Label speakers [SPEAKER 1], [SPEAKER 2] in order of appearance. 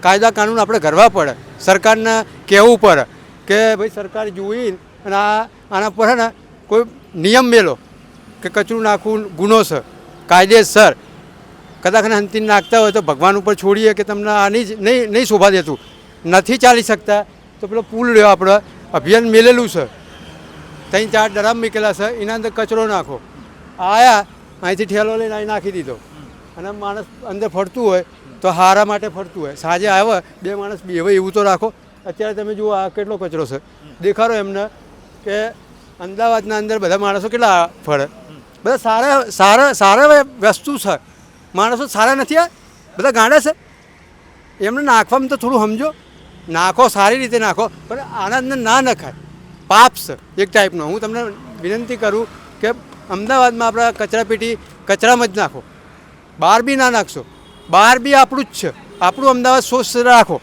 [SPEAKER 1] કાયદા કાનૂન આપણે કરવા પડે, સરકારને કહેવું પડે કે ભાઈ સરકાર જોઈ અને આના પર ને કોઈ નિયમ મેલો કે કચરું નાખવું ગુનો છે, કાયદેસર કદાચ અંતિમ નાખતા હોય તો ભગવાન ઉપર છોડીએ કે તમને આની જ નહીં શોભા દેતું, નથી ચાલી શકતા તો પેલો પુલ રહ્યો આપણે અભિયાન મેલેલું છે, 3-4 ડરામ મૂકેલા છે, એના અંદર કચરો નાખો, આયા અહીંથી ઠેલો લઈને અહીં નાખી દીધો અને માણસ અંદર ફરતું હોય તો હારા માટે ફરતું હોય, સાંજે આવે 2 માણસ બેવે એવું તો રાખો. અત્યારે તમે જુઓ આ કેટલો કચરો છે, દેખાડો એમને કે અમદાવાદના અંદર બધા માણસો કેટલા ફરે, બધા સારા વસ્તુ છે, માણસો સારા નથી, આ બધા ગાંડા છે, એમને નાખવામાં તો થોડું સમજો, નાખો સારી રીતે નાખો પણ આના અંદર ના નખાય, પાપ છે એક ટાઈપનો. હું તમને વિનંતી કરું કે અમદાવાદમાં આપણા કચરાપેટી કચરામાં જ નાખો, બહાર બી ના નાખશો, બહાર બી આપણું જ છે, આપણું અમદાવાદ સ્વચ્છ રાખો.